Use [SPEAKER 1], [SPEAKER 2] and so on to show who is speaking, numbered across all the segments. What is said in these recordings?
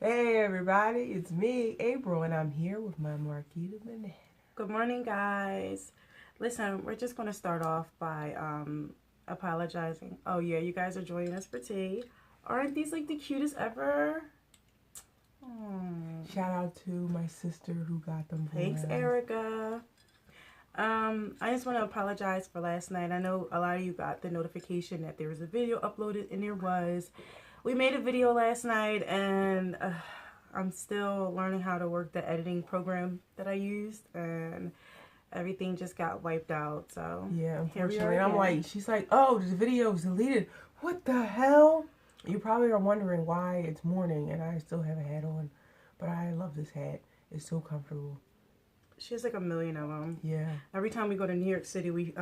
[SPEAKER 1] Hey everybody, it's me, April, and I'm here with my Marquita Banana.
[SPEAKER 2] Good morning, guys. Listen, we're just going to start off by apologizing. Oh, yeah, you guys are joining us for tea. Aren't these like the cutest ever?
[SPEAKER 1] Shout out to my sister who got them for
[SPEAKER 2] Thanks,
[SPEAKER 1] us.
[SPEAKER 2] Erica. I just want to apologize for last night. I know a lot of you got the notification that there was a video uploaded, and there was. We made a video last night, and I'm still learning how to work the editing program that I used, and everything just got wiped out. So
[SPEAKER 1] yeah, unfortunately, and I'm like, she's like, oh, the video was deleted. What the hell? You probably are wondering why it's morning and I still have a hat on, but I love this hat. It's so comfortable.
[SPEAKER 2] She has like a million of them.
[SPEAKER 1] Yeah.
[SPEAKER 2] Every time we go to New York City, we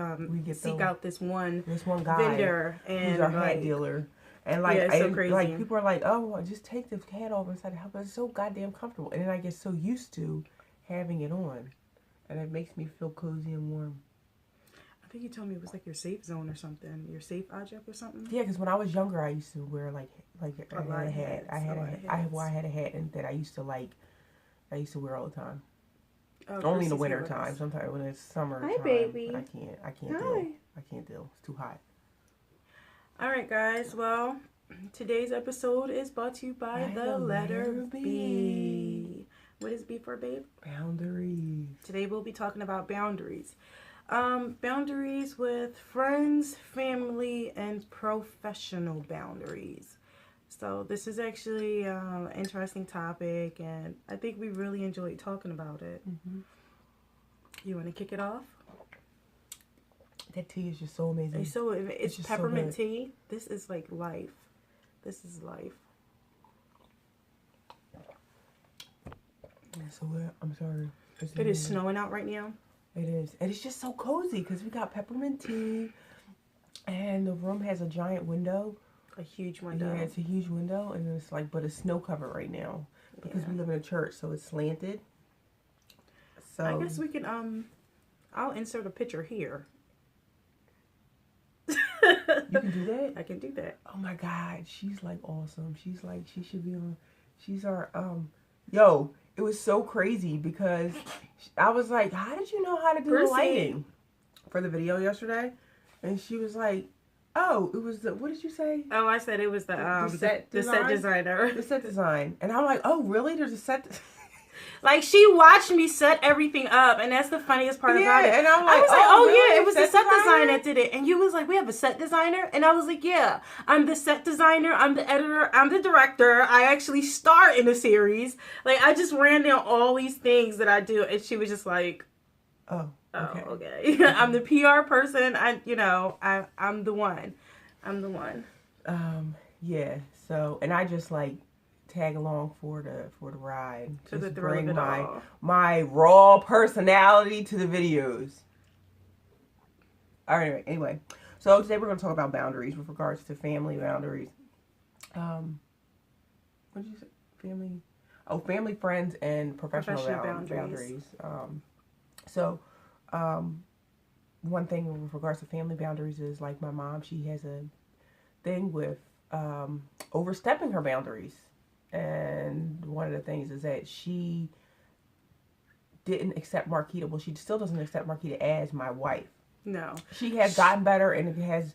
[SPEAKER 2] seek out this one
[SPEAKER 1] guy
[SPEAKER 2] vendor and
[SPEAKER 1] who's our hat dealer. And like,
[SPEAKER 2] yeah, it's so crazy.
[SPEAKER 1] Like people are like, oh, just take the hat off inside the house. But it's so goddamn comfortable. And then I get so used to having it on, and it makes me feel cozy and warm.
[SPEAKER 2] I think you told me it was like your safe zone or something, your safe object or something.
[SPEAKER 1] Yeah, because when I was younger, I used to wear like I had a hat. I had a hat and that I used to wear all the time.
[SPEAKER 2] Oh,
[SPEAKER 1] only in the winter time. Sometimes when it's summer.
[SPEAKER 2] Hi, baby.
[SPEAKER 1] I can't deal. I can't deal. It's too hot.
[SPEAKER 2] All right, guys. Well, today's episode is brought to you by the letter B. What is B for, babe?
[SPEAKER 1] Boundaries.
[SPEAKER 2] Today we'll be talking about boundaries. Boundaries with friends, family, and professional boundaries. So this is actually an interesting topic, and I think we really enjoyed talking about it.
[SPEAKER 1] Mm-hmm.
[SPEAKER 2] You want to kick it off?
[SPEAKER 1] That tea is just so amazing.
[SPEAKER 2] It's peppermint tea. This is like life. This is life.
[SPEAKER 1] So I'm sorry.
[SPEAKER 2] It is snowing out right now.
[SPEAKER 1] It is. And it's just so cozy because we got peppermint tea, and the room has a giant window.
[SPEAKER 2] A huge window.
[SPEAKER 1] Yeah, it's a huge window, and it's like, but it's snow covered right now because we live in a church, so it's slanted. So
[SPEAKER 2] I guess we can I'll insert a picture here.
[SPEAKER 1] You can do that?
[SPEAKER 2] I can do that.
[SPEAKER 1] Oh my God, she's like awesome. She's like, she should be on. She's our yo. It was so crazy because I was like, how did you know how to do the lighting for the video yesterday? And she was like, oh, it was the, what did you say?
[SPEAKER 2] Oh, I said it was the set designer.
[SPEAKER 1] The set design. And I'm like, oh, really? There's a set.
[SPEAKER 2] Like, she watched me set everything up, and that's the funniest part about it.
[SPEAKER 1] And I'm like,
[SPEAKER 2] I was like, oh
[SPEAKER 1] really?
[SPEAKER 2] yeah, it was the set designer that did it. And you was like, we have a set designer? And I was like, yeah, I'm the set designer, I'm the editor, I'm the director. I actually star in the series. Like, I just ran down all these things that I do, and she was just like,
[SPEAKER 1] oh,
[SPEAKER 2] okay. I'm the PR person. I'm the one. I'm the one.
[SPEAKER 1] Yeah. So, and I just like tag along for the ride.
[SPEAKER 2] Just
[SPEAKER 1] bring my raw personality to the videos. All right. Anyway, so today we're going to talk about boundaries with regards to family boundaries. What did you say? Family, friends, and professional boundaries. One thing with regards to family boundaries is like my mom. She has a thing with overstepping her boundaries. And one of the things is that she didn't accept Marquita. Well, she still doesn't accept Marquita as my wife.
[SPEAKER 2] No.
[SPEAKER 1] She has gotten better and has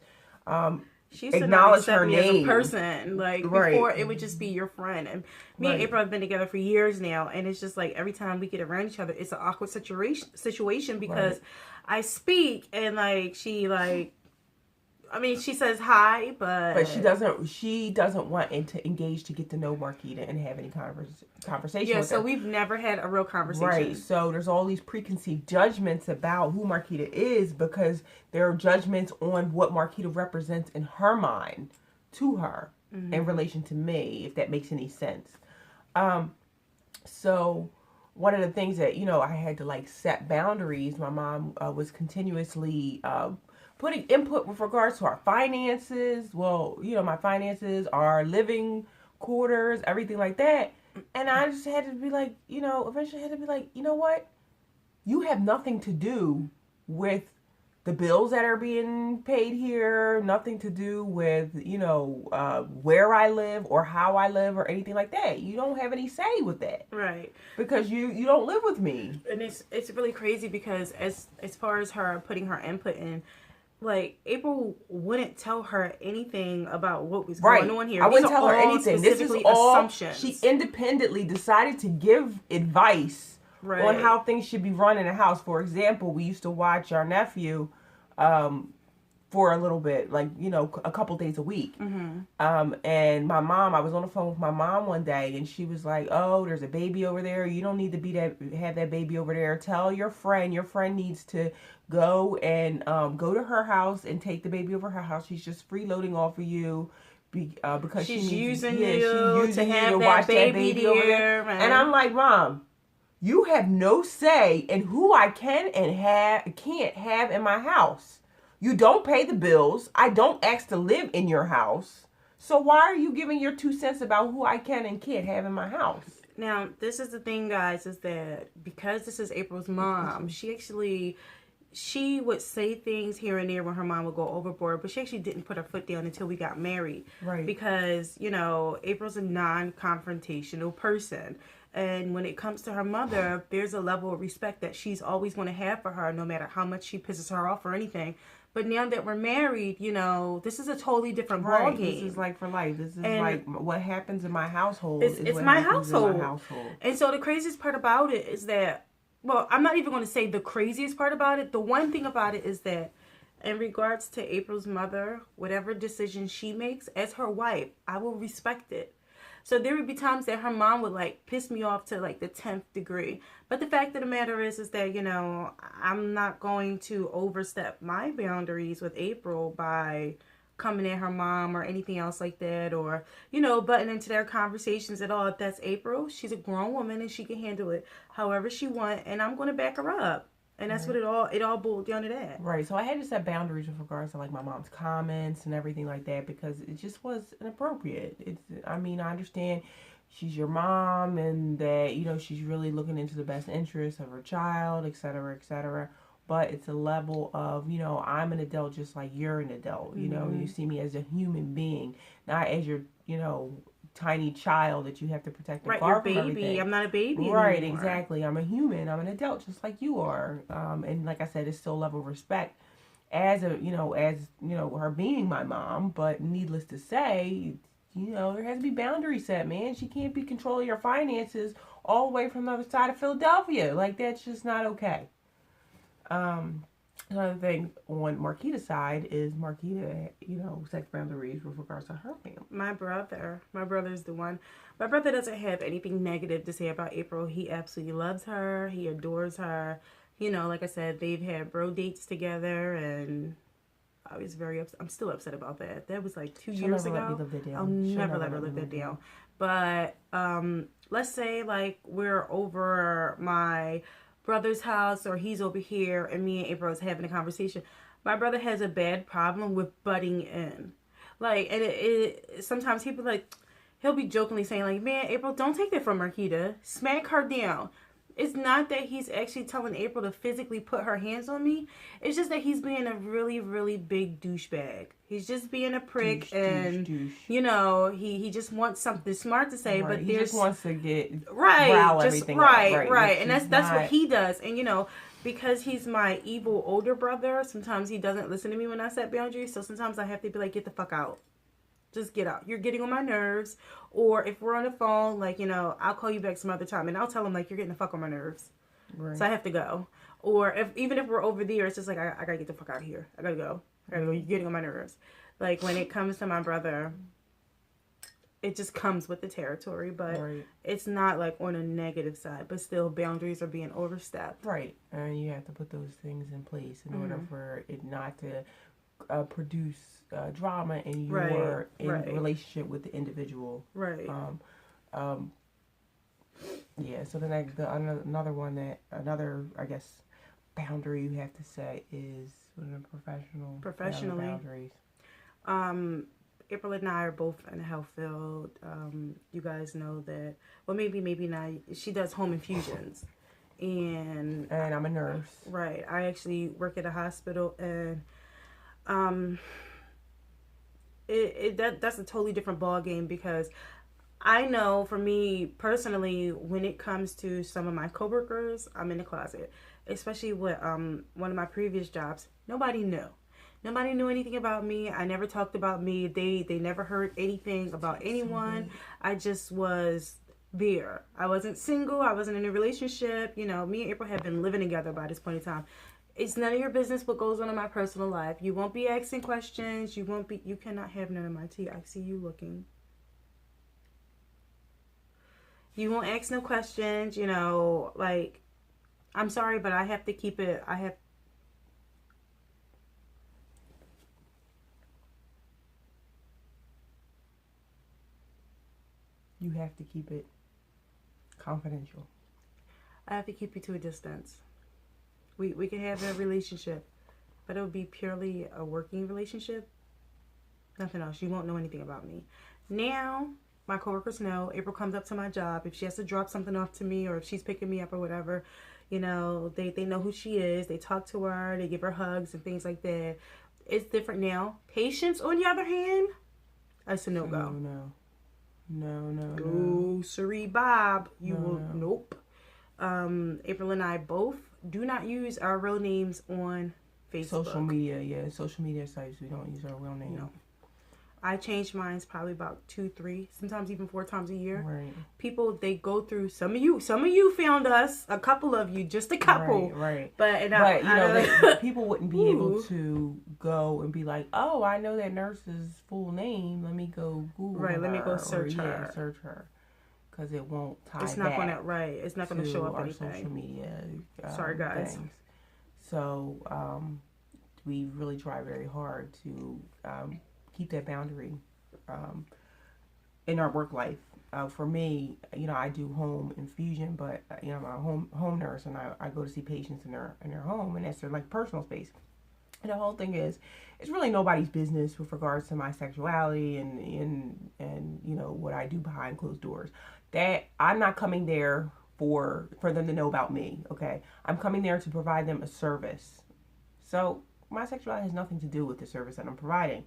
[SPEAKER 2] she's
[SPEAKER 1] acknowledged her
[SPEAKER 2] me
[SPEAKER 1] name
[SPEAKER 2] as a person. Like, before, it would just be your friend. And me and April have been together for years now. And it's just like every time we get around each other, it's an awkward situation because I speak and like she like... I mean, she says hi, but
[SPEAKER 1] she doesn't want to engage to get to know Marquita and have any conversation.
[SPEAKER 2] Yeah,
[SPEAKER 1] with
[SPEAKER 2] so
[SPEAKER 1] her.
[SPEAKER 2] We've never had a real conversation.
[SPEAKER 1] Right. So there's all these preconceived judgments about who Marquita is because there are judgments on what Marquita represents in her mind to her in relation to me, if that makes any sense. So one of the things that I had to like set boundaries. My mom was continuously putting input with regards to our finances. Well, my finances, our living quarters, everything like that. And I just had to be like, eventually had to be like, you know what? You have nothing to do with the bills that are being paid here, nothing to do with, where I live or how I live or anything like that. You don't have any say with that.
[SPEAKER 2] Right.
[SPEAKER 1] Because you don't live with me.
[SPEAKER 2] And it's really crazy because as far as her putting her input in, like, April wouldn't tell her anything about what was going on here.
[SPEAKER 1] I wouldn't tell her anything. This is all
[SPEAKER 2] assumptions.
[SPEAKER 1] She independently decided to give advice on how things should be run in a house. For example, we used to watch our nephew for a little bit, like, a couple days a week. And my mom, I was on the phone with my mom one day, and she was like, "Oh, there's a baby over there. You don't need to have that baby over there. Tell your friend needs to go and go to her house and take the baby over her house. She's just freeloading off of you." Because
[SPEAKER 2] she's
[SPEAKER 1] needs,
[SPEAKER 2] using
[SPEAKER 1] yeah,
[SPEAKER 2] you
[SPEAKER 1] she's
[SPEAKER 2] to
[SPEAKER 1] using
[SPEAKER 2] have
[SPEAKER 1] you to
[SPEAKER 2] that
[SPEAKER 1] watch
[SPEAKER 2] baby,
[SPEAKER 1] that baby over there.
[SPEAKER 2] Right?
[SPEAKER 1] And I'm like, "Mom, you have no say in who I can and can't have in my house. You don't pay the bills. I don't ask to live in your house. So why are you giving your 2 cents about who I can and can't have in my house?"
[SPEAKER 2] Now, this is the thing, guys, is that because this is April's mom, she would say things here and there when her mom would go overboard, but she actually didn't put her foot down until we got married.
[SPEAKER 1] Right.
[SPEAKER 2] Because, April's a non-confrontational person. And when it comes to her mother, there's a level of respect that she's always going to have for her, no matter how much she pisses her off or anything. But now that we're married, this is a totally different ballgame.
[SPEAKER 1] This is like for life. This is like what happens in my household.
[SPEAKER 2] It's my household. And so the craziest part about it is that, well, I'm not even going to say the craziest part about it. The one thing about it is that in regards to April's mother, whatever decision she makes as her wife, I will respect it. So there would be times that her mom would like piss me off to like the 10th degree. But the fact of the matter is that, I'm not going to overstep my boundaries with April by coming at her mom or anything else like that, or, butting into their conversations at all. If that's April, she's a grown woman and she can handle it however she wants, and I'm going to back her up. And that's what it all boiled down to that.
[SPEAKER 1] Right. So I had to set boundaries with regards to like my mom's comments and everything like that, because it just was inappropriate. I understand she's your mom and that, she's really looking into the best interest of her child, et cetera, et cetera. But it's a level of, I'm an adult just like you're an adult. You see me as a human being, not as your, tiny child that you have to protect and guard from everything.
[SPEAKER 2] Baby. I'm not a baby
[SPEAKER 1] Right,
[SPEAKER 2] anymore.
[SPEAKER 1] Exactly. I'm a human. I'm an adult just like you are. And like I said, it's still a level of respect as her being my mom. But needless to say, there has to be boundaries set, man. She can't be controlling your finances all the way from the other side of Philadelphia. Like, that's just not okay. Another thing on Marquita's side is Marquita, sets boundaries with regards to her family.
[SPEAKER 2] My brother's the one. My brother doesn't have anything negative to say about April. He absolutely loves her. He adores her. Like I said, they've had bro dates together, and I was very upset. I'm still upset about that. That was like 2 years ago. I'll never let her live that down. But let's say like we're over my brother's house, or he's over here and me and April is having a conversation. My brother has a bad problem with butting in. Like, and it sometimes he'll be jokingly saying like, "Man, April, don't take that from Marquita. Smack her down." It's not that he's actually telling April to physically put her hands on me. It's just that he's being a really, really big douchebag. He's just being a prick, douche. He just wants something smart to say, but
[SPEAKER 1] he just wants to get
[SPEAKER 2] everything
[SPEAKER 1] right.
[SPEAKER 2] And that's what he does. And because he's my evil older brother, sometimes he doesn't listen to me when I set boundaries. So sometimes I have to be like, "Get the fuck out. Just get out. You're getting on my nerves." Or if we're on the phone, like, I'll call you back some other time. And I'll tell him, like, "You're getting the fuck on my nerves." Right. So I have to go. Or even if we're over there, it's just like, I gotta get the fuck out of here. I gotta go. You're getting on my nerves. Like, when it comes to my brother, it just comes with the territory. But it's not, like, on a negative side. But still, boundaries are being overstepped.
[SPEAKER 1] Right. And you have to put those things in place in order for it not to produce drama in your relationship with the individual. Right. Yeah. So another I guess boundary you have to set is professionally boundaries. April
[SPEAKER 2] and I are both in the health field. You guys know that. Well, maybe not. She does home infusions. and
[SPEAKER 1] I'm a nurse.
[SPEAKER 2] Right. I actually work at a hospital, and that's a totally different ball game, because I know for me personally, when it comes to some of my coworkers, I'm in the closet. Especially with one of my previous jobs, nobody knew. Nobody knew anything about me. I never talked about me. They never heard anything about anyone. I just was there. I wasn't single. I wasn't in a relationship. You know, me and April had been living together by this point in time. It's none of your business what goes on in my personal life. You won't be asking questions. You cannot have none of my tea. I see you looking. You won't ask no questions, you know, like, I'm sorry, but I have to keep it,
[SPEAKER 1] You have to keep it confidential.
[SPEAKER 2] I have to keep you to a distance. We can have a relationship, but it would be purely a working relationship. Nothing else. You won't know anything about me. Now, my coworkers know. April comes up to my job. If she has to drop something off to me, or if she's picking me up or whatever, you know, they know who she is. They talk to her. They give her hugs and things like that. It's different now. Patience, on the other hand, that's a no-go.
[SPEAKER 1] No.
[SPEAKER 2] Sorry, Bob. You will. Nope. April and I both do not use our real names on Facebook.
[SPEAKER 1] Social media sites, we don't use our real name.
[SPEAKER 2] No. I change mine probably about 2, 3, sometimes even 4 times a year.
[SPEAKER 1] Right.
[SPEAKER 2] People, they go through, some of you found us, a couple of you, just a couple.
[SPEAKER 1] Right.
[SPEAKER 2] But
[SPEAKER 1] you know, people wouldn't be able to go and be like, oh, I know that nurse's full name. Let me go Google her.
[SPEAKER 2] Right, let me go search her.
[SPEAKER 1] Yeah, search her. Because it won't tie
[SPEAKER 2] It's not gonna, right, it's not going to show up
[SPEAKER 1] our
[SPEAKER 2] anything.
[SPEAKER 1] social media
[SPEAKER 2] Sorry, guys.
[SPEAKER 1] things. So, we really try very hard to keep that boundary in our work life. For me, you know, I do home infusion, but you know, I'm a home nurse, and I go to see patients in their home, and that's their like personal space. And the whole thing is, it's really nobody's business with regards to my sexuality and you know what I do behind closed doors. That I'm not coming there for them to know about me. Okay, I'm coming there to provide them a service. So my sexuality has nothing to do with the service that I'm providing.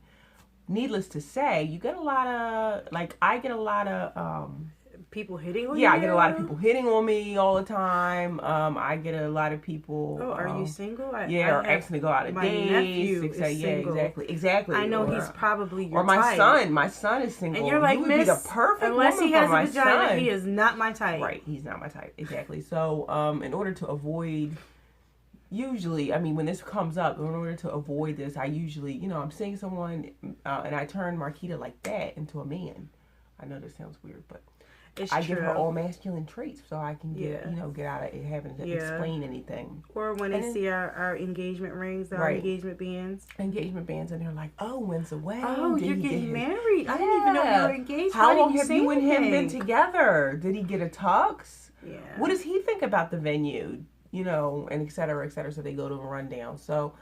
[SPEAKER 1] Needless to say, you get a lot of, like, I get a lot of
[SPEAKER 2] people hitting on you?
[SPEAKER 1] Yeah, I get a lot of people hitting on me all the time. I get a lot of people.
[SPEAKER 2] Oh, are you single?
[SPEAKER 1] Or asking to go out on dates.
[SPEAKER 2] My nephew is single.
[SPEAKER 1] Exactly.
[SPEAKER 2] I know he's probably your
[SPEAKER 1] Or my
[SPEAKER 2] type.
[SPEAKER 1] son. My son is single.
[SPEAKER 2] And you're like,
[SPEAKER 1] would be the perfect
[SPEAKER 2] unless
[SPEAKER 1] woman
[SPEAKER 2] he has
[SPEAKER 1] for
[SPEAKER 2] a
[SPEAKER 1] my
[SPEAKER 2] vagina,
[SPEAKER 1] son.
[SPEAKER 2] he is not my type.
[SPEAKER 1] Right, he's not my type. Exactly. So, in order to avoid, usually, I mean, when this comes up, in order to avoid this, I usually, you know, I'm seeing someone, and I turn Marquita like that into a man. I know this sounds weird, but I give her all masculine traits so I can get, you know, get out of it having to explain anything.
[SPEAKER 2] Or when they see our engagement rings, our engagement bands.
[SPEAKER 1] Engagement bands, and they're like, oh, when's the wedding?
[SPEAKER 2] Oh, you're getting married. I didn't even know you were engaged.
[SPEAKER 1] How long have you and him been together? Did he get a tux?
[SPEAKER 2] Yeah.
[SPEAKER 1] What does he think about the venue? You know, and et cetera, so they go to a rundown. So,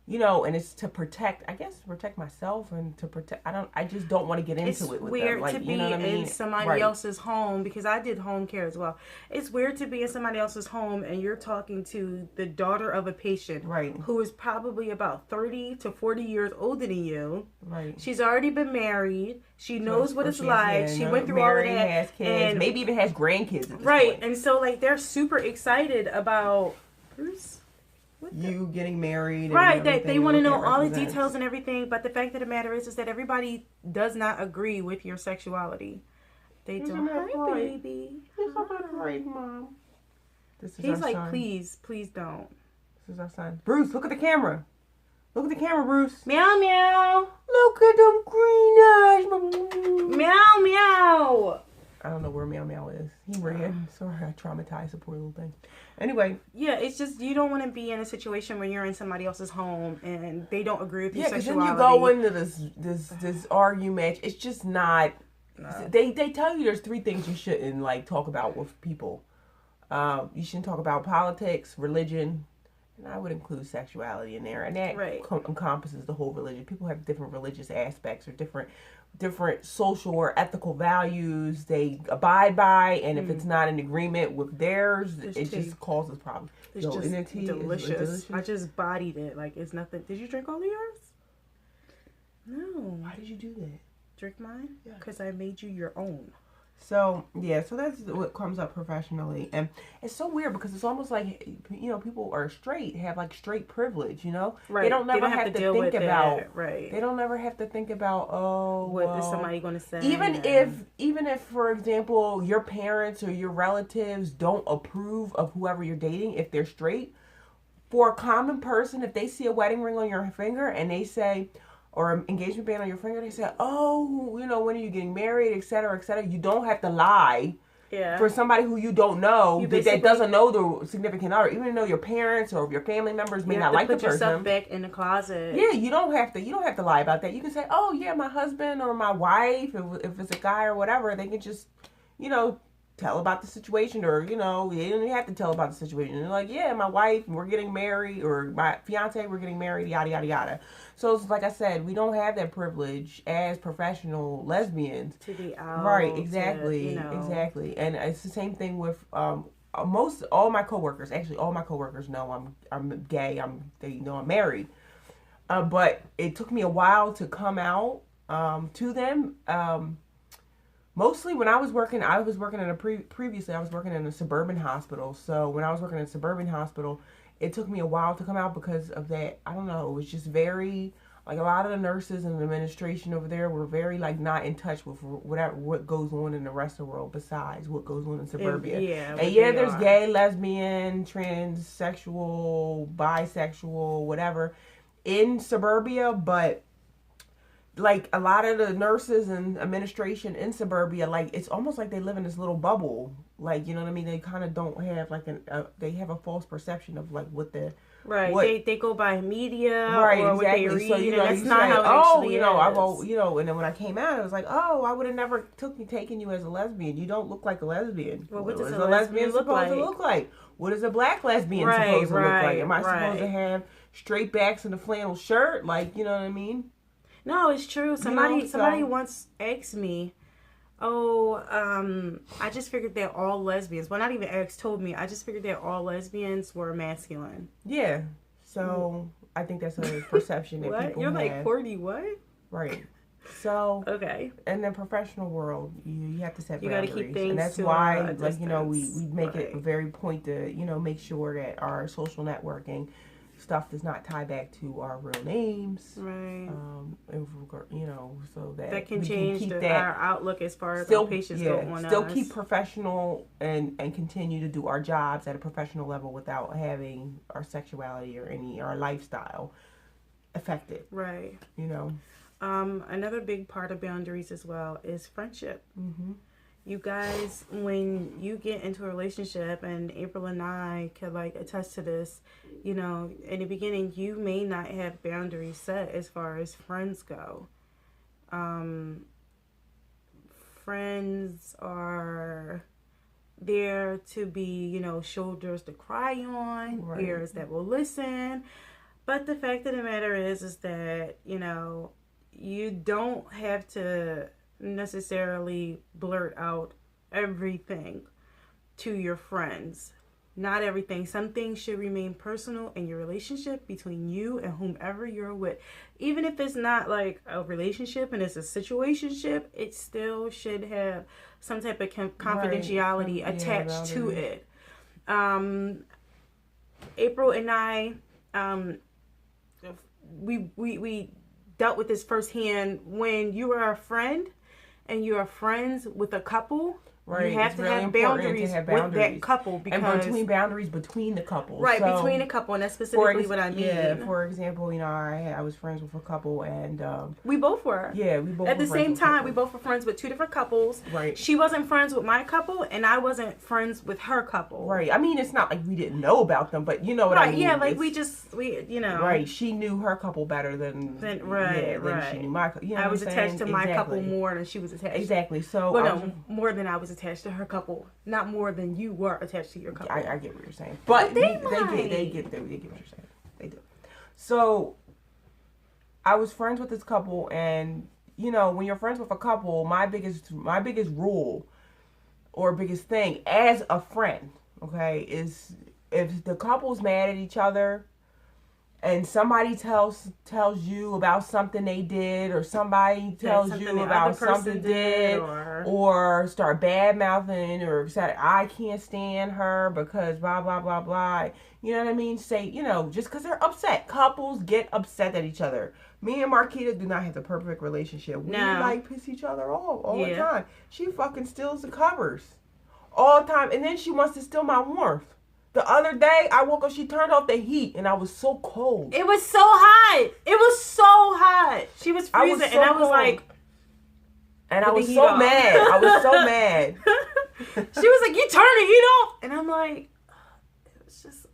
[SPEAKER 1] you know, and it's to protect, I guess, to protect myself and to protect, I just don't want to get into it with them. It's
[SPEAKER 2] weird
[SPEAKER 1] like,
[SPEAKER 2] to be
[SPEAKER 1] you know what I mean?
[SPEAKER 2] in somebody else's home, because I did home care as well. It's weird to be in somebody else's home and you're talking to the daughter of a patient who is probably about 30 to 40 years older than you.
[SPEAKER 1] Right.
[SPEAKER 2] She's already been married. She knows what it's like. She went through all of that.
[SPEAKER 1] Has kids, and maybe even has grandkids at this point.
[SPEAKER 2] And so, like, they're super excited about Bruce.
[SPEAKER 1] You getting married,
[SPEAKER 2] right? They want to know all the details and everything. But the fact of the matter is that everybody does not agree with your sexuality. They don't. Hi, baby.
[SPEAKER 1] It's not right, Mom.
[SPEAKER 2] He's like, son. Please don't.
[SPEAKER 1] This is our son, Bruce. Look at the camera. Look at the camera, Bruce.
[SPEAKER 2] Meow meow.
[SPEAKER 1] Look at them green eyes.
[SPEAKER 2] Meow meow.
[SPEAKER 1] I don't know where Meow Meow is. He ran. Sorry, I traumatized the poor little thing. Anyway.
[SPEAKER 2] Yeah, it's just, you don't want to be in a situation where you're in somebody else's home and they don't agree with your sexuality.
[SPEAKER 1] Yeah, because then you go into this argument. It's just not. No. They tell you there's 3 things you shouldn't like talk about with people. You shouldn't talk about politics, religion, and I would include sexuality in there, and that encompasses the whole religion. People have different religious aspects or different different social or ethical values they abide by, and if it's not in agreement with theirs, it just causes problems.
[SPEAKER 2] It's just delicious. I just bodied it like it's nothing. Did you drink all of yours? No.
[SPEAKER 1] Why did you do that?
[SPEAKER 2] Drink mine? Yeah. Because I made you your own.
[SPEAKER 1] So, yeah, so that's what comes up professionally. And it's so weird because it's almost like, you know, people are straight, have like straight privilege, you know?
[SPEAKER 2] Right.
[SPEAKER 1] They don't never have to think about,
[SPEAKER 2] right.
[SPEAKER 1] They don't never have to think about, oh,
[SPEAKER 2] what is somebody going to say?
[SPEAKER 1] Even if, for example, your parents or your relatives don't approve of whoever you're dating, if they're straight, for a common person, if they see a wedding ring on your finger and they say, or an engagement band on your finger, they say, oh, you know, when are you getting married, et cetera, et cetera. You don't have to lie for somebody who you don't know, that doesn't know the significant other. Even though your parents or your family members may not like the person.
[SPEAKER 2] Put yourself back in the closet.
[SPEAKER 1] Yeah, you don't have to lie about that. You can say, oh, yeah, my husband or my wife, if it's a guy or whatever, they can just, you know, tell about the situation, or, you know, you don't have to tell about the situation. They're like, yeah, my wife, we're getting married, or my fiance, we're getting married, yada, yada, yada. So it's like I said, we don't have that privilege as professional lesbians.
[SPEAKER 2] To be out.
[SPEAKER 1] Right, exactly,
[SPEAKER 2] you know.
[SPEAKER 1] Exactly. And it's the same thing with all my coworkers. Actually, all my coworkers know I'm gay. They know I'm married. But it took me a while to come out to them. Mostly when I was working in previously I was working in a suburban hospital. So when I was working in a suburban hospital, it took me a while to come out because of that. I don't know. It was just very, like, a lot of the nurses and the administration over there were very, like, not in touch with what goes on in the rest of the world besides what goes on in suburbia. There's gay, lesbian, transsexual, bisexual, whatever in suburbia, but like a lot of the nurses and administration in suburbia, like, it's almost like they live in this little bubble. Like, you know what I mean? They kind of don't have like they have a false perception of like what the
[SPEAKER 2] they go by media
[SPEAKER 1] or
[SPEAKER 2] exactly.
[SPEAKER 1] What they read.
[SPEAKER 2] So,
[SPEAKER 1] you know,
[SPEAKER 2] and that's not how it actually is.
[SPEAKER 1] And then when I came out, it was like, oh, I would have never taken you as a lesbian. You don't look like a lesbian.
[SPEAKER 2] Well, what does
[SPEAKER 1] a lesbian supposed to look like? What is a black lesbian supposed to look like? Am I supposed to have straight backs and a flannel shirt? Like, you know what I mean?
[SPEAKER 2] No, it's true. Somebody once asked me, I just figured that all lesbians, well, not even asked, told me, I just figured that all lesbians were masculine.
[SPEAKER 1] Yeah. So I think that's a perception that people
[SPEAKER 2] You're
[SPEAKER 1] have.
[SPEAKER 2] like, Courtney, what?
[SPEAKER 1] Right. So,
[SPEAKER 2] okay.
[SPEAKER 1] In the professional world, you have to set boundaries.
[SPEAKER 2] You got to keep things,
[SPEAKER 1] and that's why, like, you know, we make it a very point to, you know, make sure that our social networking stuff does not tie back to our real names,
[SPEAKER 2] right?
[SPEAKER 1] You know, so that
[SPEAKER 2] can change our outlook as far as our patients go on.
[SPEAKER 1] Still keep professional and continue to do our jobs at a professional level without having our sexuality or our lifestyle affected.
[SPEAKER 2] Right.
[SPEAKER 1] You know.
[SPEAKER 2] Another big part of boundaries as well is friendship.
[SPEAKER 1] Mm-hmm.
[SPEAKER 2] You guys, when you get into a relationship, and April and I can like attest to this, you know, in the beginning, you may not have boundaries set as far as friends go. Friends are there to be, you know, shoulders to cry on, ears that will listen. But the fact of the matter is that, you know, you don't have to necessarily blurt out everything to your friends. Not everything. Some things should remain personal in your relationship between you and whomever you're with. Even if it's not like a relationship and it's a situationship, it still should have some type of confidentiality attached to it. April and I, we dealt with this firsthand. When you are a friend and you are friends with a couple, you have to have boundaries with that couple, because
[SPEAKER 1] and between boundaries between the couples.
[SPEAKER 2] Right, so, between the couple, and that's specifically what I mean.
[SPEAKER 1] Yeah, for example, you know, I was friends with a couple, and
[SPEAKER 2] we both were.
[SPEAKER 1] Yeah, we both
[SPEAKER 2] at
[SPEAKER 1] were
[SPEAKER 2] the same time. We both were friends with two different couples.
[SPEAKER 1] Right.
[SPEAKER 2] She wasn't friends with my couple, and I wasn't friends with her couple.
[SPEAKER 1] Right. I mean, it's not like we didn't know about them, but you know what I mean.
[SPEAKER 2] Yeah, like we you know.
[SPEAKER 1] Right. She knew her couple better than she knew my couple. You know
[SPEAKER 2] I was attached to my couple more than she was attached.
[SPEAKER 1] Exactly. So
[SPEAKER 2] more than I was attached to her couple. Not more than you were attached to your couple.
[SPEAKER 1] I get what you're saying, but they get what you're saying. They do. So I was friends with this couple, and when you're friends with a couple, my biggest rule or biggest thing as a friend, okay, is if the couple's mad at each other and somebody tells you about something they did, or somebody tells you about something did, or start bad mouthing, or say, I can't stand her because blah blah blah blah. You know what I mean? Say, just because they're upset. Couples get upset at each other. Me and Marquita do not have the perfect relationship. We piss each other off all the time. She fucking steals the covers all the time, and then she wants to steal my warmth. The other day, I woke up, she turned off the heat, and I was so cold.
[SPEAKER 2] It was so hot. It was so hot. She was freezing, and I was like...
[SPEAKER 1] And I was so mad. I was so mad.
[SPEAKER 2] She was like, you turn the heat off. And I'm like, it was just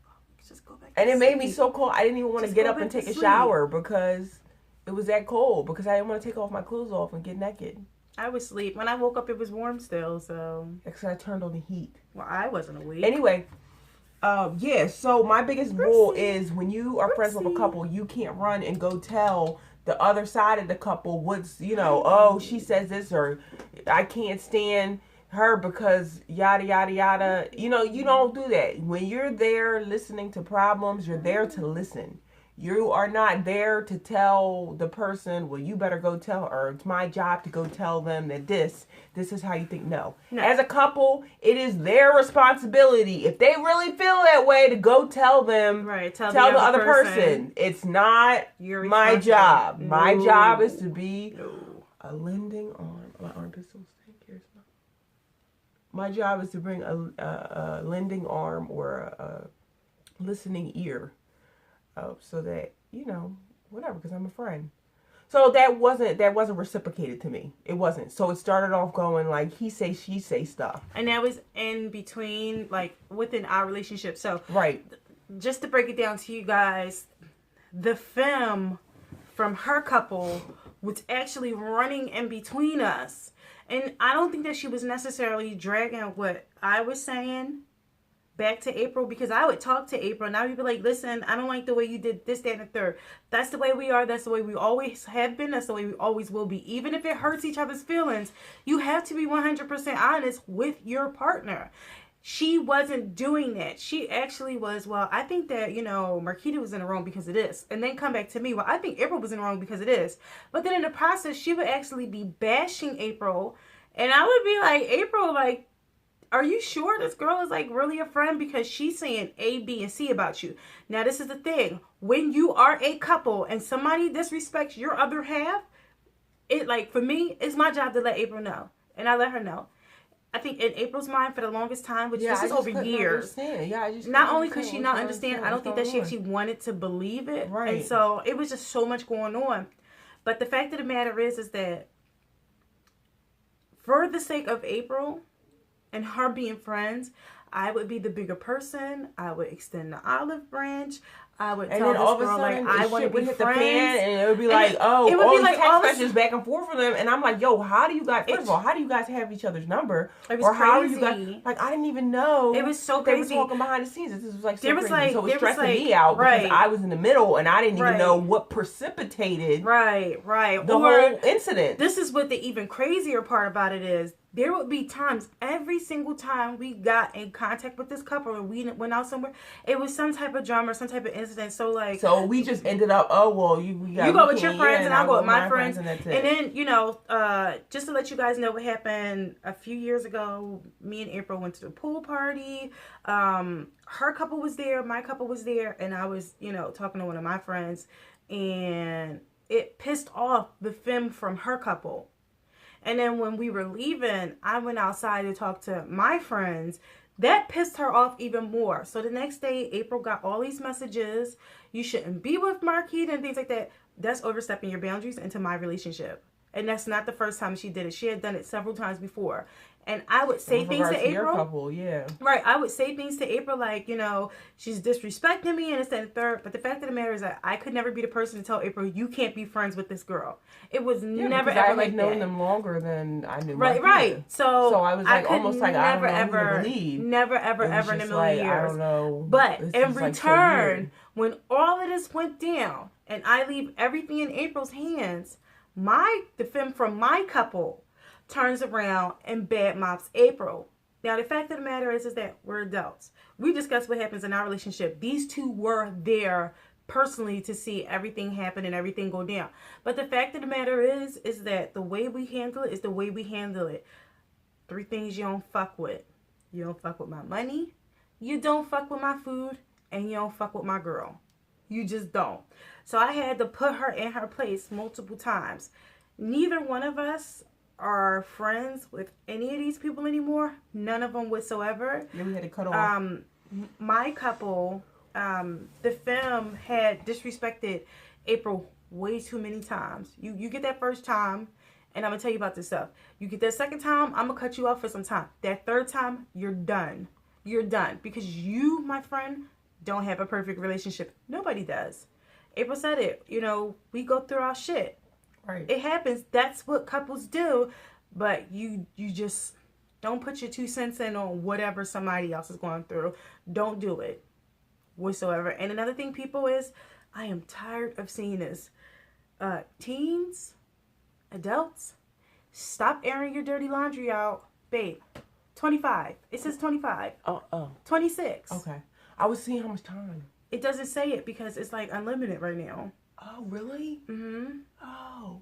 [SPEAKER 2] go back to sleep.
[SPEAKER 1] And it made me so cold, I didn't even want to get up and take a shower because it was that cold. Because I didn't want to take all my clothes off and get naked.
[SPEAKER 2] I was asleep. When I woke up, it was warm still, so...
[SPEAKER 1] Because I turned on the heat.
[SPEAKER 2] Well, I wasn't awake.
[SPEAKER 1] Anyway... so my biggest rule is when you are friends with a couple, you can't run and go tell the other side of the couple what's, oh, she says this, or I can't stand her because yada, yada, yada. You don't do that. When you're there listening to problems, you're there to listen. You are not there to tell the person, well, you better go tell her. It's my job to go tell them that this is how you think. No. As a couple, it is their responsibility. If they really feel that way, to go tell them, tell the other person. It's not my job. No. My job is to be a lending arm. My armpit still stinks. My job is to bring a lending arm or a listening ear. So that, whatever, because I'm a friend. So that wasn't reciprocated to me. It wasn't. So it started off going like he say, she say stuff.
[SPEAKER 2] And that was in between, like, within our relationship. So,
[SPEAKER 1] right.
[SPEAKER 2] Just to break it down to you guys, the femme from her couple was actually running in between us. And I don't think that she was necessarily dragging what I was saying back to April, because I would talk to April and I would be like, listen, I don't like the way you did this, that, and the third. That's the way we are. That's the way we always have been. That's the way we always will be. Even if it hurts each other's feelings, you have to be 100% honest with your partner. She wasn't doing that. She actually was, well, I think that, Marquita was in the wrong because of this. And then come back to me, well, I think April was in the wrong because of this. But then in the process, she would actually be bashing April. And I would be like, April, like, are you sure this girl is like really a friend? Because she's saying A, B, and C about you. Now, this is the thing. When you are a couple and somebody disrespects your other half, for me, it's my job to let April know. And I let her know. I think in April's mind for the longest time, which this is over years. Not only could she not understand, I don't think that she actually wanted to believe it. Right. And so it was just so much going on. But the fact of the matter is that for the sake of April and her being friends, I would be the bigger person. I would extend the olive branch. I would tell this girl, like, I want to be friends.
[SPEAKER 1] And it would be like, all these text messages back and forth for them. And I'm like, yo, how do you guys, first of all, how do you guys have each other's number?
[SPEAKER 2] It was crazy.
[SPEAKER 1] How do you guys, like, I didn't even know.
[SPEAKER 2] It was so crazy.
[SPEAKER 1] They were talking behind the scenes. This was like so crazy. So it was stressing me out because I was in the middle and I didn't even know what precipitated the whole incident.
[SPEAKER 2] This is what the even crazier part about it is. There would be times, every single time we got in contact with this couple or we went out somewhere, it was some type of drama or some type of incident. So
[SPEAKER 1] we just ended up, you
[SPEAKER 2] go with your friends and I'll go with my friends. And then, just to let you guys know what happened a few years ago, me and April went to the pool party. Her couple was there, my couple was there, and I was, talking to one of my friends, and it pissed off the femme from her couple. And then when we were leaving, I went outside to talk to my friends. That pissed her off even more. So the next day, April got all these messages. You shouldn't be with Marquita and things like that. That's overstepping your boundaries into my relationship. And that's not the first time she did it. She had done it several times before. And I would say things to April.
[SPEAKER 1] Your couple, yeah.
[SPEAKER 2] Right. I would say things to April like, she's disrespecting me and this, that, and the third. But the fact of the matter is that I could never be the person to tell April, you can't be friends with this girl. It was never ever like that. I
[SPEAKER 1] known them longer than I knew.
[SPEAKER 2] Right. So
[SPEAKER 1] I was like almost like I don't know who to believe.
[SPEAKER 2] Never ever in a million years.
[SPEAKER 1] I don't know.
[SPEAKER 2] But in return, when all of this went down and I leave everything in April's hands, The femme from my couple turns around and badmouths April. Now, the fact of the matter is that we're adults. We discuss what happens in our relationship. These two were there personally to see everything happen and everything go down. But the fact of the matter is that the way we handle it is the way we handle it. 3 things you don't fuck with. You don't fuck with my money, you don't fuck with my food, and you don't fuck with my girl. You just don't. So I had to put her in her place multiple times. Neither one of us are friends with any of these people anymore. None of them whatsoever.
[SPEAKER 1] Yeah, we had to cut off.
[SPEAKER 2] My couple, the femme had disrespected April way too many times. You get that first time, and I'm going to tell you about this stuff. You get that second time, I'm going to cut you off for some time. That third time, you're done. You're done. Because you, my friend, don't have a perfect relationship. Nobody does. April said it. You know, we go through our shit.
[SPEAKER 1] Right.
[SPEAKER 2] It happens. That's what couples do. But you just don't put your 2 cents in on whatever somebody else is going through. Don't do it whatsoever. And another thing, people, is I am tired of seeing this. Teens, adults, stop airing your dirty laundry out. Babe, 25. It says 25. 26.
[SPEAKER 1] Okay. I was seeing how much time.
[SPEAKER 2] It doesn't say it because it's like unlimited right now.
[SPEAKER 1] Oh, really?
[SPEAKER 2] Mm-hmm.
[SPEAKER 1] Oh.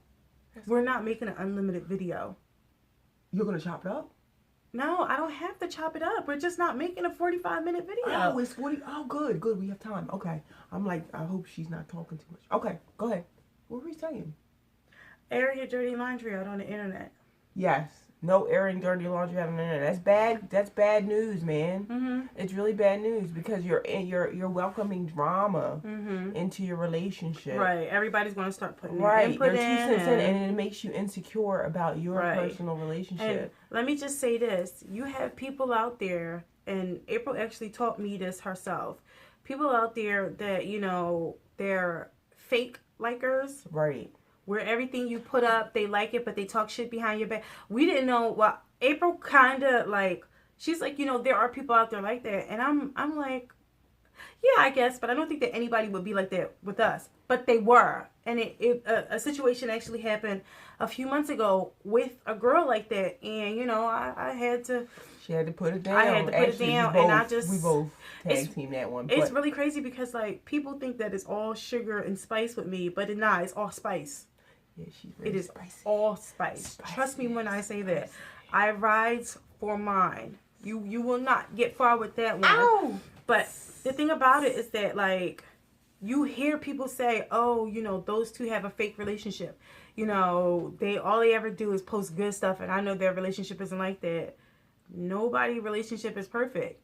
[SPEAKER 2] We're not making an unlimited video.
[SPEAKER 1] You're going to chop it up?
[SPEAKER 2] No, I don't have to chop it up. We're just not making a 45-minute video.
[SPEAKER 1] Oh, it's 40. Oh, good. Good. We have time. Okay. I'm like, I hope she's not talking too much. Okay. Go ahead. What were you saying?
[SPEAKER 2] Air your dirty laundry out on the internet.
[SPEAKER 1] Yes. No airing dirty laundry out on the internet. That's bad. That's bad news, man.
[SPEAKER 2] Mm-hmm.
[SPEAKER 1] It's really bad news because you're welcoming drama into your relationship.
[SPEAKER 2] Right. Everybody's going to start putting their
[SPEAKER 1] Right.
[SPEAKER 2] input
[SPEAKER 1] Your 2 cents in,
[SPEAKER 2] and
[SPEAKER 1] and it makes you insecure about your personal relationship.
[SPEAKER 2] And let me just say this. You have people out there, and April actually taught me this herself. People out there that, you know, they're fake likers.
[SPEAKER 1] Right.
[SPEAKER 2] Where everything you put up, they like it, but they talk shit behind your back. We didn't know. Well, April kind of like, she's like, you know, there are people out there like that. And I'm like, yeah, I guess. But I don't think that anybody would be like that with us. But they were. And a situation actually happened a few months ago with a girl like that. And, you know, I had to.
[SPEAKER 1] She had to put it down.
[SPEAKER 2] I had to put it down.
[SPEAKER 1] We both tag team that one.
[SPEAKER 2] It's really crazy because, like, people think that it's all sugar and spice with me. But it's not. It's all spice.
[SPEAKER 1] Yeah, she's really
[SPEAKER 2] it is
[SPEAKER 1] spicy.
[SPEAKER 2] All spice. Trust me when I say that. I rides for mine. You will not get far with that one.
[SPEAKER 1] Ow!
[SPEAKER 2] But the thing about it is that, like, you hear people say, oh, you know, those two have a fake relationship. You know, all they ever do is post good stuff, and I know their relationship isn't like that. Nobody's relationship is perfect.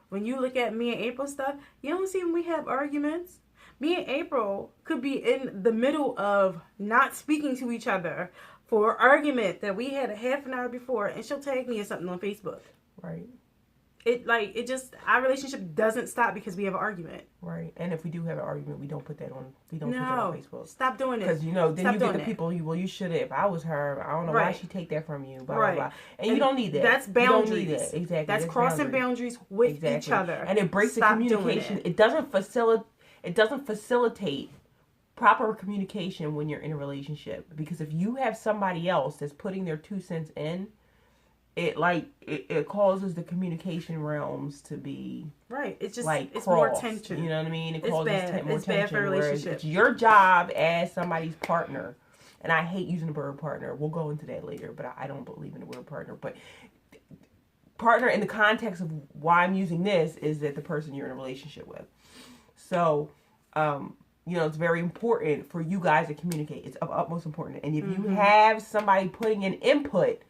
[SPEAKER 2] When you look at me and April stuff, you don't see when we have arguments. Me and April could be in the middle of not speaking to each other for an argument that we had a half an hour before, and she'll tag me or something on Facebook.
[SPEAKER 1] Right.
[SPEAKER 2] Our relationship doesn't stop because we have an argument.
[SPEAKER 1] Right. And if we do have an argument, we don't put that on Facebook.
[SPEAKER 2] Stop doing it.
[SPEAKER 1] Because, you know, then you get the people, you should have. If I was her, I don't know why she'd take that from you. Blah, blah, blah. And you don't need that.
[SPEAKER 2] That's boundaries.
[SPEAKER 1] You don't need that. Exactly.
[SPEAKER 2] That's crossing boundaries with each other.
[SPEAKER 1] And it breaks the communication. It doesn't facilitate proper communication when you're in a relationship. Because if you have somebody else that's putting their 2 cents in, it causes the communication realms to be
[SPEAKER 2] right. It's just
[SPEAKER 1] like
[SPEAKER 2] it's
[SPEAKER 1] crossed,
[SPEAKER 2] more tension.
[SPEAKER 1] You know what I mean? It causes more
[SPEAKER 2] it's
[SPEAKER 1] tension.
[SPEAKER 2] bad for a relationship.
[SPEAKER 1] It's your job as somebody's partner, and I hate using the word partner. We'll go into that later, but I don't believe in the word partner. But partner in the context of why I'm using this is that the person you're in a relationship with. So, you know, it's very important for you guys to communicate. It's of utmost importance. And if you have somebody putting in input,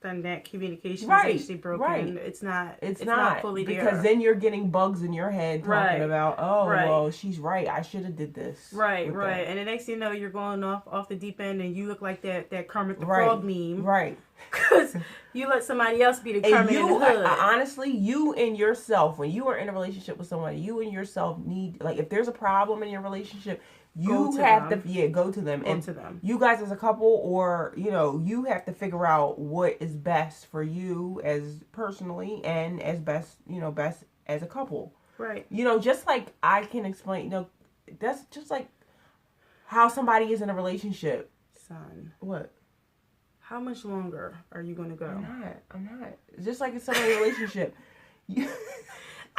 [SPEAKER 2] then that communication is actually broken.
[SPEAKER 1] Right.
[SPEAKER 2] It's not fully there.
[SPEAKER 1] Because then you're getting bugs in your head talking about, well, she's right. I should have did this.
[SPEAKER 2] Right. And the next thing you know, you're going off the deep end, and you look like that Kermit the Frog meme.
[SPEAKER 1] Right.
[SPEAKER 2] Because you let somebody else be the Kermit in the hood.
[SPEAKER 1] Honestly, you and yourself, when you are in a relationship with somebody, you and yourself need, like, if there's a problem in your relationship, you have to go to them. You guys as a couple, or, you know, you have to figure out what is best for you as personally and as best as a couple.
[SPEAKER 2] Right.
[SPEAKER 1] You know, just like I can explain, you know, that's just like how somebody is in a relationship.
[SPEAKER 2] son.
[SPEAKER 1] What?
[SPEAKER 2] How much longer are you going to go?
[SPEAKER 1] I'm not. It's just like in somebody's relationship.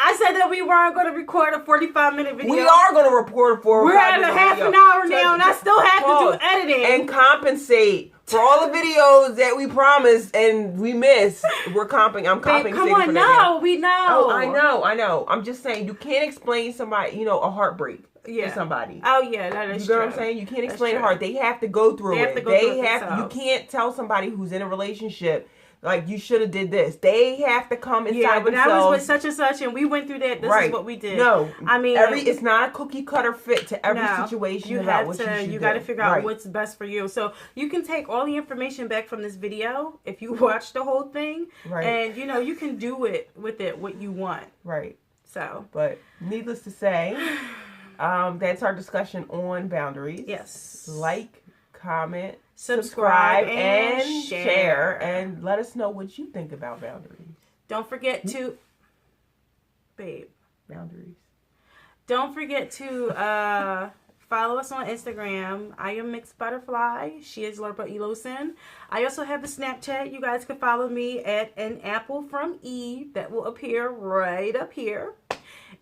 [SPEAKER 2] I said that we weren't going to record a 45-minute video.
[SPEAKER 1] We are going to report for.
[SPEAKER 2] We're at a half an hour now, and I still have to do editing
[SPEAKER 1] and compensate for all the videos that we promised and we missed. I'm compensating.
[SPEAKER 2] Come on,
[SPEAKER 1] for that
[SPEAKER 2] we know.
[SPEAKER 1] Oh, I know. I'm just saying you can't explain somebody, a heartbreak to somebody.
[SPEAKER 2] Oh yeah, that is
[SPEAKER 1] true.
[SPEAKER 2] true.
[SPEAKER 1] You know what I'm saying? You can't explain it hard. They have to go through it. You can't tell somebody who's in a relationship. Like, you should have did this. They have to come inside themselves.
[SPEAKER 2] I was with such and such, and we went through that. This is what we did.
[SPEAKER 1] No,
[SPEAKER 2] I mean,
[SPEAKER 1] it's not a cookie cutter fit to every situation. You got
[SPEAKER 2] to figure out what's best for you. So you can take all the information back from this video if you watch the whole thing, and you can do with it what you want.
[SPEAKER 1] Right.
[SPEAKER 2] So,
[SPEAKER 1] but needless to say, that's our discussion on boundaries.
[SPEAKER 2] Yes.
[SPEAKER 1] Like, comment,
[SPEAKER 2] subscribe, and share.
[SPEAKER 1] And let us know what you think about boundaries.
[SPEAKER 2] Don't forget to... Babe.
[SPEAKER 1] Boundaries.
[SPEAKER 2] Don't forget to follow us on Instagram. I am Mixed Butterfly. She is Lurpa Elosin. I also have a Snapchat. You guys can follow me at AnAppleFromEve. That will appear right up here.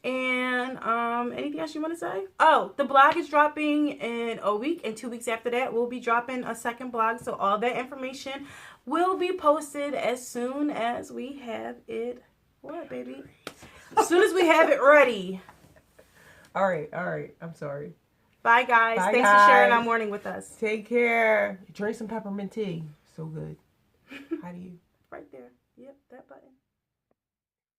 [SPEAKER 2] And anything else you want to say? Oh, the blog is dropping in a week, and 2 weeks after that we'll be dropping a second blog. So all that information will be posted as soon as we have it. What, baby? As soon as we have it ready.
[SPEAKER 1] All right. I'm sorry.
[SPEAKER 2] Bye, guys. Thanks for sharing our morning with us.
[SPEAKER 1] Take care. Drink some peppermint tea. So good. How do you?
[SPEAKER 2] Right there. Yep, that button.